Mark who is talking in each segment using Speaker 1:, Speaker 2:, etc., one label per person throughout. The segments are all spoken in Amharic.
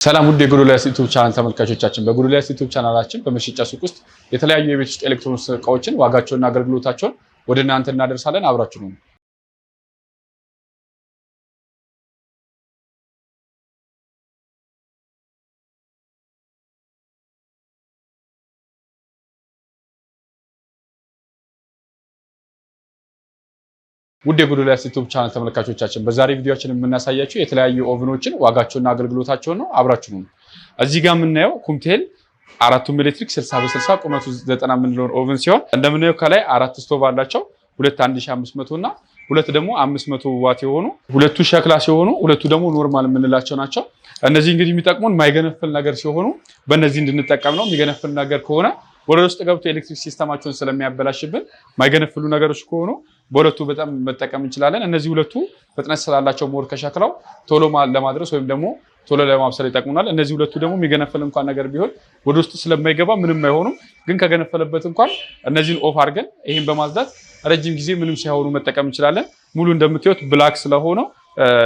Speaker 1: ሰላም ውድ የጎዶልያስ ዩቲዩብ ቻናል ተመልካቾቻችን፣ በጎዶልያስ ዩቲዩብ ቻናላችን በመሸጫ ሱቅ ውስጥ የተለያዩ የቤት ውስጥ ኤሌክትሮኒክስ እቃዎችን ዋጋቸውና አገልግሎታቸውን ወደ እናንተ እናደርሳለን። አብራችሁ ነው። ውድ የጎዶልያስ ዩቲዩብ ቻናል ተመልካቾቻችን፣ በዛሬ ቪዲዮአችን የምናሳያችሁ የተለያዩ ኦቭኖችን ዋጋቸውና አገልግሎታቸውን ነው። አብራችሁ ነው። እዚህ ጋር የምናየው ኩምቴል አራቱም ኤሌክትሪክ 60 በ60 ቁመቱ 90 የምንለውን ኦቭን ሲሆን እንደምናየው ከላይ አራት ስቶቭ አላቸው። ሁለት 1500 እና ሁለት ደግሞ 500 ዋት የሆኑ ሁለቱ ሸክላ ሲሆኑ ሁለቱ ደግሞ ኖርማል የምንላቸው ናቸው። እነዚህ እንግዲህ የሚጠቅሙን ማይገነፍል ነገር ሲሆኑ በእነዚህ እንድንጠቀም ነው። የሚገነፍል ነገር ከሆነ ወደ ውስጥ ገብቶ ኤሌክትሪክ ሲስተማቸውን ስለሚያበላሽብን ማይገነፍሉ ነገሮች ከሆኑ በሁለቱ በጣም መጠቀም እንችላለን። እነዚህ ሁለቱ ፍጥነት ስላላቸው ሞር ከሸክላው ቶሎ ለማድረስ ወይም ደግሞ ቶሎ ለማብሰል ይጠቅሙናል። እነዚህ ሁለቱ ደግሞ የሚገነፈል እንኳን ነገር ቢሆን ወደ ውስጥ ስለማይገባ ምንም አይሆኑም። ግን ከገነፈለበት እንኳን እነዚህን ኦፍ አድርገን ይሄን በማጽዳት ረጅም ጊዜ ምንም ሳይሆኑ መጠቀም እንችላለን። ሙሉ እንደምታዩት ብላክ ስለሆነ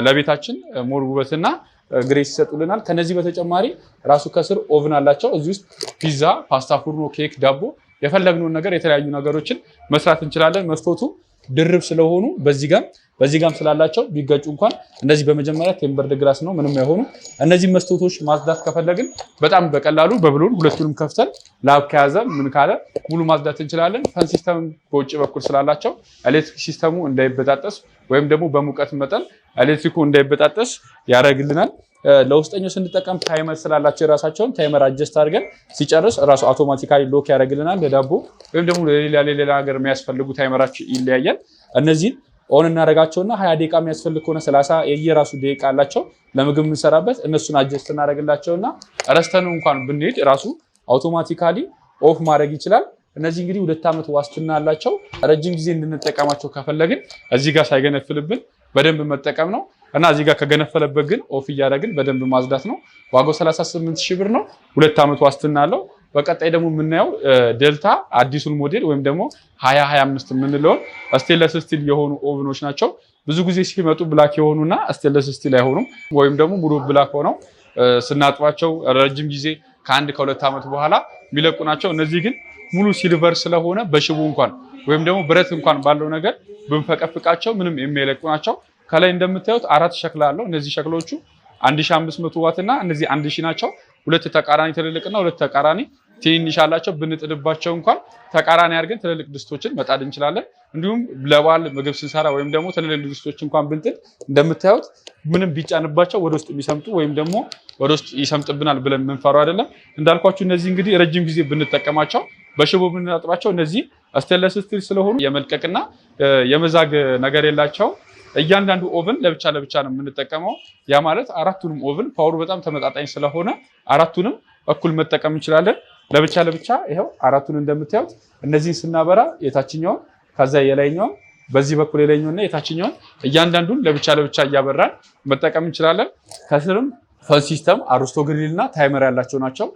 Speaker 1: ለቤታችን ሞር ውበትና ግሬስ ይሰጡልናል። ከነዚህ በተጨማሪ ራሱ ከስር ኦቭን አላቸው። እዚህ ውስጥ ፒዛ፣ ፓስታ፣ ፉርኖ፣ ኬክ፣ ዳቦ የፈለግነውን ነገር የተለያዩ ነገሮችን መስራት እንችላለን። መስቶቱ ድርብ ስለሆኑ በዚህ ጋም ስላላቸው ቢገጩ እንኳን እንደዚህ በመጀመሪያ ቴምበርድ ግላስ ነው፣ ምንም አይሆኑ። እነዚህ መስቶቶች ማጽዳት ከፈለግን በጣም በቀላሉ በብሎን ሁለቱንም ከፍተን ላብ ከያዘ ምን ካለ ሙሉ ማጽዳት እንችላለን። ፈን ሲስተም በውጭ በኩል ስላላቸው ኤሌክትሪክ ሲስተሙ እንዳይበጣጠስ ወይም ደግሞ በሙቀት መጠን ኤሌክትሪኩ እንዳይበጣጠስ ያደርግልናል። ለውስጠኛው ስንጠቀም ታይመር ስላላቸው የራሳቸውን ታይመር አጀስት አድርገን ሲጨርስ ራሱ አውቶማቲካሊ ሎክ ያደርግልናል። ለዳቦ ወይም ደግሞ ለሌላ ነገር የሚያስፈልጉ ታይመራቸው ይለያያል። እነዚህን ኦን እናደርጋቸውና 20 ደቂቃ የሚያስፈልግ ከሆነ 30 የየራሱ ደቂቃ አላቸው ለምግብ የምንሰራበት። እነሱን አጀስት እናደርግላቸውና ረስተን እንኳን ብንሄድ ራሱ አውቶማቲካሊ ኦፍ ማድረግ ይችላል። እነዚህ እንግዲህ 2 ዓመት ዋስትና አላቸው። ረጅም ጊዜ እንድንጠቀማቸው ከፈለግን እዚህ ጋር ሳይገነፍልብን በደንብ መጠቀም ነው እና እዚህ ጋር ከገነፈለበት ግን ኦፍ እያደረግን በደንብ ማጽዳት ነው። ዋጋው 38000 ብር ነው። 2 ዓመት ዋስትና አለው። በቀጣይ ደግሞ የምናየው ዴልታ አዲሱን ሞዴል ወይም ደግሞ 2025 የምንለውን ስቴንለስ ስቲል የሆኑ ኦቭኖች ናቸው። ብዙ ጊዜ ሲመጡ ብላክ የሆኑና ስቴንለስ ስቲል አይሆኑም ወይም ደግሞ ሙሉ ብላክ ሆነው ስናጥባቸው ረጅም ጊዜ ከ1-2 ዓመት በኋላ የሚለቁ ናቸው። እነዚህ ግን ሙሉ ሲልቨር ስለሆነ በሽቦ እንኳን ወይም ደግሞ ብረት እንኳን ባለው ነገር ብንፈቀፍቃቸው ምንም የሚለቁ ናቸው። ከላይ እንደምታዩት 4 ሸክላ አለው። እነዚህ ሸክሎቹ 1500 ዋት እና እነዚህ 1000 ናቸው። ሁለት ተቃራኒ ትልልቅና ሁለት ተቃራኒ ትንሽ አላቸው። ብንጥድባቸው እንኳን ተቃራኒ አድርገን ትልልቅ ድስቶችን መጣድ እንችላለን። እንዲሁም ለባል ምግብ ስንሰራ ወይም ደግሞ ትልልቅ ድስቶች እንኳን ብንጥድ እንደምታዩት ምንም ቢጫንባቸው ወደ ውስጥ የሚሰምጡ ወይም ደግሞ ወደ ውስጥ ይሰምጥብናል ብለን የምንፈራው አይደለም። እንዳልኳችሁ እነዚህ እንግዲህ ረጅም ጊዜ ብንጠቀማቸው በሽቦ ብንጣጥባቸው እነዚህ ስቴንለስ ስቲል ስለሆኑ የመልቀቅና የመዛግ ነገር የላቸው። እያንዳንዱ ኦቭን ለብቻ ነው የምንጠቀመው። ያ ማለት አራቱንም ኦቭን ፓወሩ በጣም ተመጣጣኝ ስለሆነ አራቱንም እኩል መጠቀም እንችላለን። ለብቻ ይሄው አራቱን እንደምታዩት እነዚህን ስናበራ የታችኛውን ከዛ የላይኛውን በዚህ በኩል የላይኛውና የታችኛውን እያንዳንዱን ለብቻ እያበራን መጠቀም እንችላለን። ከስርም ፈን ሲስተም አርስቶ ግሪልና ታይመር ያላቸው ናቸው።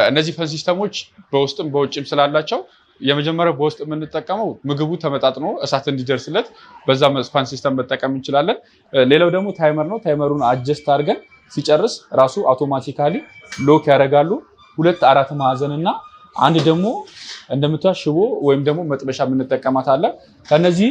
Speaker 1: እነዚህ ፈን ሲስተሞች በውስጥም በውጭም ስላላቸው የመጀመሪያው በውስጥ የምንጠቀመው ምግቡ ተመጣጥኖ እሳት እንዲደርስለት በዛ ፋን ሲስተም መጠቀም እንችላለን። ሌላው ደግሞ ታይመር ነው። ታይመሩን አጀስት አድርገን ሲጨርስ ራሱ አውቶማቲካሊ ሎክ ያደርጋሉ። 2 4 ማዕዘን እና አንድ ደግሞ እንደምታዩት ሽቦ ወይም ደግሞ መጥበሻ የምንጠቀማት አለ። ከነዚህ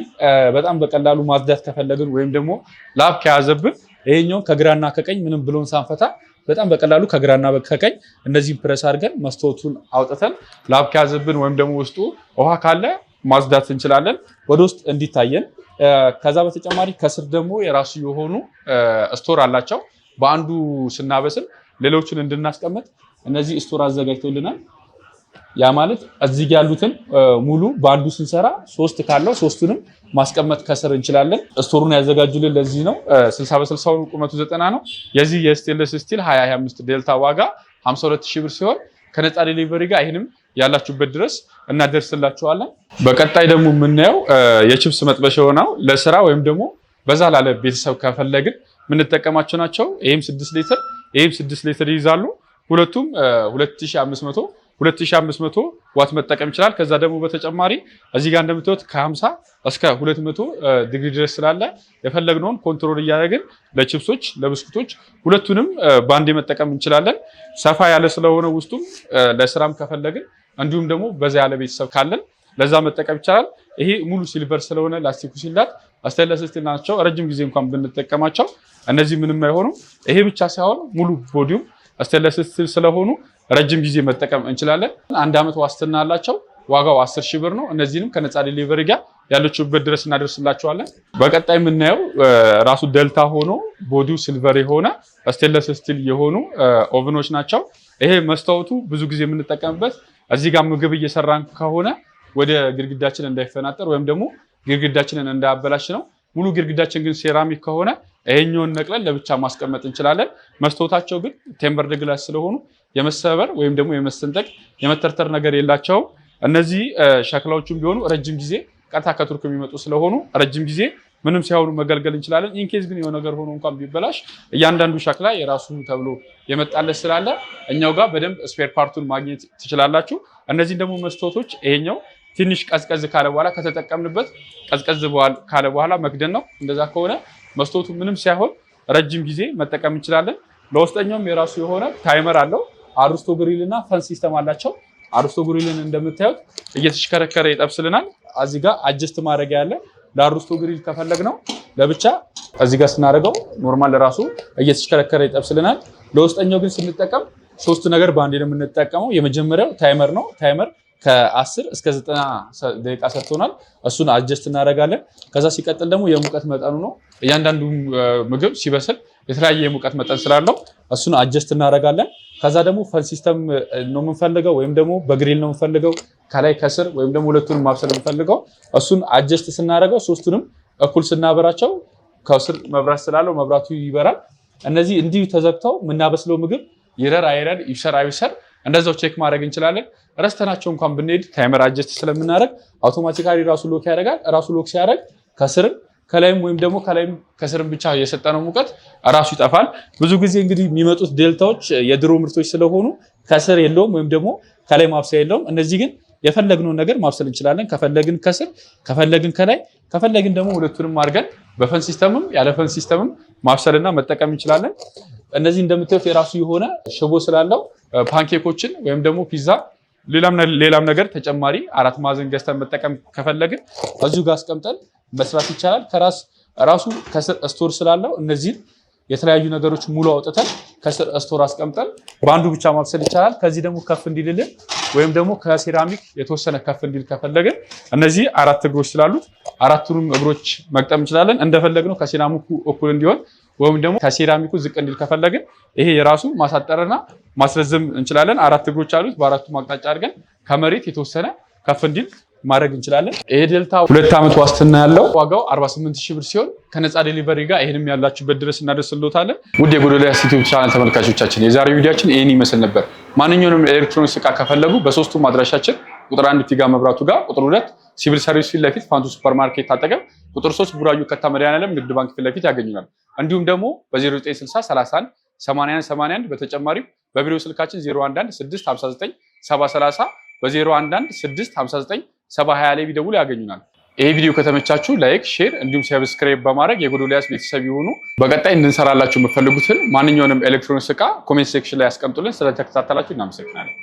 Speaker 1: በጣም በቀላሉ ማጽዳት ከፈለግን ወይም ደግሞ ላብ ከያዘብን ይሄኛው ከግራና ከቀኝ ምንም ብሎን ሳንፈታ በጣም በቀላሉ ከግራና ከቀኝ እነዚህን ፕረስ አድርገን መስታወቱን አውጥተን ላብ ከያዘብን ወይም ደግሞ ውስጡ ውሃ ካለ ማጽዳት እንችላለን ወደ ውስጥ እንዲታየን። ከዛ በተጨማሪ ከስር ደግሞ የራሱ የሆኑ ስቶር አላቸው። በአንዱ ስናበስል ሌሎችን እንድናስቀምጥ እነዚህ ስቶር አዘጋጅተውልናል። ያ ማለት እዚህ ያሉትን ሙሉ በአንዱ ስንሰራ 3 ካለው 3ቱንም ማስቀመጥ ከስር እንችላለን። ስቶሩን ያዘጋጁልን ለዚህ ነው። 60 በ60 ቁመቱ 90 ነው። የዚህ የስቴንለስ ስቲል 2025 ዴልታ ዋጋ 52000 ብር ሲሆን ከነፃ ዴሊቨሪ ጋር ይሄንም ያላችሁበት ድረስ እናደርስላችኋለን። በቀጣይ ደግሞ የምናየው የቺፕስ መጥበሻ ነው። ለስራ ወይም ደግሞ በዛ ላለ ቤተሰብ ከፈለግን የምንጠቀማቸው ናቸው። ይሄም 6 ሊትር ይሄም 6 ሊትር ይይዛሉ። ሁለቱም 2500 2500 ዋት መጠቀም ይችላል። ከዛ ደግሞ በተጨማሪ እዚህ ጋር እንደምታዩት ከ50 እስከ 200 ዲግሪ ድረስ ስላለ የፈለግነውን ኮንትሮል እያደረግን ለቺፕሶች ለብስኩቶች ሁለቱንም ባንዴ መጠቀም እንችላለን። ሰፋ ያለ ስለሆነ ውስጡም ለስራም ከፈለግን እንዲሁም ደግሞ በዛ ያለ ቤተሰብ ካለን ለዛ መጠቀም ይቻላል። ይሄ ሙሉ ሲልቨር ስለሆነ ላስቲኩ ሲላጥ ስቴንለስ ስቲል ናቸው። ረጅም ጊዜ እንኳን ብንጠቀማቸው እነዚህ ምንም አይሆኑም። ይሄ ብቻ ሳይሆን ሙሉ ቦዲው ስቴንለስ ስቲል ስለሆኑ ረጅም ጊዜ መጠቀም እንችላለን። 1 ዓመት ዋስትና አላቸው። ዋጋው 10,000 ብር ነው። እነዚህንም ከነፃ ዴሊቨሪ ጋር ያለችሁበት ድረስ እናደርስላችኋለን። በቀጣይ የምናየው ራሱ ደልታ ሆኖ ቦዲው ሲልቨር የሆነ ስቴንለስ ስቲል የሆኑ ኦቨኖች ናቸው። ይሄ መስታወቱ ብዙ ጊዜ የምንጠቀምበት እዚህ ጋር ምግብ እየሰራን ከሆነ ወደ ግድግዳችን እንዳይፈናጠር ወይም ደግሞ ግድግዳችንን እንዳያበላሽ ነው። ሙሉ ግድግዳችን ግን ሴራሚክ ከሆነ ይሄኛውን ነቅለን ለብቻ ማስቀመጥ እንችላለን። መስታወታቸው ግን ቴምበርድ ግላስ ስለሆኑ የመሰበር ወይም ደግሞ የመሰንጠቅ የመተርተር ነገር የላቸውም። እነዚህ ሸክላዎቹም ቢሆኑ ረጅም ጊዜ ቀጥታ ከቱርክ የሚመጡ ስለሆኑ ረጅም ጊዜ ምንም ሳይሆኑ መገልገል እንችላለን። ኢንኬዝ ግን የሆነ ነገር ሆኖ እንኳን ቢበላሽ እያንዳንዱ ሸክላ የራሱ ተብሎ የመጣለት ስላለ እኛው ጋር በደንብ ስፔር ፓርቱን ማግኘት ትችላላችሁ። እነዚህን ደግሞ መስታወቶች ይሄኛው ትንሽ ቀዝቀዝ ካለ በኋላ ከተጠቀምንበት ቀዝቀዝ ካለ በኋላ መክደን ነው። እንደዛ ከሆነ መስታወቱ ምንም ሳይሆን ረጅም ጊዜ መጠቀም እንችላለን። ለውስጠኛውም የራሱ የሆነ ታይመር አለው። አርስቶ ግሪል እና ፈን ሲስተም አላቸው። አርስቶ ግሪልን እንደምታዩት እየተሽከረከረ ይጠብስልናል። እዚህ ጋር አጀስት ማድረግ ያለ ለአርስቶ ግሪል ከፈለግ ነው ለብቻ እዚህ ጋር ስናደርገው ኖርማል ለራሱ እየተሽከረከረ ይጠብስልናል። ለውስጠኛው ግን ስንጠቀም 3 ነገር በአንዴ ነው የምንጠቀመው። የመጀመሪያው ታይመር ነው። ታይመር ከ10 እስከ 90 ደቂቃ ሰጥቶናል። እሱን አጀስት እናደርጋለን። ከዛ ሲቀጥል ደግሞ የሙቀት መጠኑ ነው። እያንዳንዱ ምግብ ሲበስል የተለያየ የሙቀት መጠን ስላለው እሱን አጀስት እናደርጋለን። ከዛ ደግሞ ፈን ሲስተም ነው የምንፈልገው ወይም ደግሞ በግሪል ነው የምንፈልገው ከላይ ከስር ወይም ደግሞ ሁለቱንም ማብሰል የምንፈልገው እሱን አጀስት ስናደርገው ሶስቱንም እኩል ስናበራቸው ከስር መብራት ስላለው መብራቱ ይበራል። እነዚህ እንዲሁ ተዘግተው የምናበስለው ምግብ ይረር አይረር ይብሰር አይብሰር እንደዛው ቼክ ማድረግ እንችላለን። ረስተናቸው እንኳን ብንሄድ ታይመር አጀስት ስለምናደርግ አውቶማቲካሊ ራሱ ሎክ ያደርጋል። ራሱ ሎክ ሲያደርግ ከስርም ከላይም ወይም ደግሞ ከላይም ከስርም ብቻ የሰጠነው ሙቀት ራሱ ይጠፋል። ብዙ ጊዜ እንግዲህ የሚመጡት ዴልታዎች የድሮ ምርቶች ስለሆኑ ከስር የለውም ወይም ደግሞ ከላይ ማብሰያ የለውም። እነዚህ ግን የፈለግነውን ነገር ማብሰል እንችላለን። ከፈለግን ከስር ከፈለግን ከላይ ከፈለግን ደግሞ ሁለቱንም አድርገን በፈን ሲስተምም ያለ ፈን ሲስተምም ማብሰልና መጠቀም እንችላለን። እነዚህ እንደምታዩት የራሱ የሆነ ሽቦ ስላለው ፓንኬኮችን ወይም ደግሞ ፒዛ ሌላም ነገር ተጨማሪ 4 ማዕዘን ገዝተን መጠቀም ከፈለግን እዚሁ ጋር አስቀምጠን መስራት ይቻላል። ራሱ ከስር ስቶር ስላለው እነዚህን የተለያዩ ነገሮች ሙሉ አውጥተን ከስር ስቶር አስቀምጠን በአንዱ ብቻ ማብሰል ይቻላል። ከዚህ ደግሞ ከፍ እንዲልልን ወይም ደግሞ ከሴራሚክ የተወሰነ ከፍ እንዲል ከፈለግን እነዚህ 4 እግሮች ስላሉት 4ቱንም እግሮች መግጠም እንችላለን። እንደፈለግነው ከሴራሚኩ እኩል እንዲሆን ወይም ደግሞ ከሴራሚኩ ዝቅ እንዲል ከፈለግን ይሄ የራሱ ማሳጠርና ማስረዘም እንችላለን። 4 እግሮች አሉት። በአራቱም አቅጣጫ አድርገን ከመሬት የተወሰነ ከፍ እንዲል ማድረግ እንችላለን። ይሄ ዴልታ 2 ዓመት ዋስትና ያለው ዋጋው 48000 ብር ሲሆን ከነፃ ዴሊቨሪ ጋር ይሄንም ያላችሁበት ድረስ እናደርስልዎታለን። ውድ የጎዶልያስ ዩቲዩብ ቻናል ተመልካቾቻችን የዛሬው ቪዲዮአችን ይሄን ይመስል ነበር። ማንኛውንም ኤሌክትሮኒክስ ዕቃ ከፈለጉ በሶስቱም አድራሻችን ቁጥር 1 ፊጋ መብራቱ ጋር፣ ቁጥር 2 ሲቪል ሰርቪስ ፊት ለፊት ፋንቱ ሱፐርማርኬት አጠገብ፣ ቁጥር 3 ቡራዩ ከታ መድኃኒዓለም ንግድ ባንክ ፊት ለፊት ያገኙናል። እንዲሁም ደግሞ በ0960 31 81 81 በተጨማሪም በቢሮ ስልካችን 011 659 730 በ011 659 720 ላይ ቢደውሉ ያገኙናል። ይሄ ቪዲዮ ከተመቻችሁ ላይክ፣ ሼር እንዲሁም ሰብስክራይብ በማድረግ የጎዶልያስ ቤተሰብ ይሁኑ። በቀጣይ እንድንሰራላችሁ የምትፈልጉትን ማንኛውንም ኤሌክትሮኒክስ ዕቃ ኮሜንት ሴክሽን ላይ ያስቀምጡልን። ስለተከታተላችሁ እናመሰግናለን።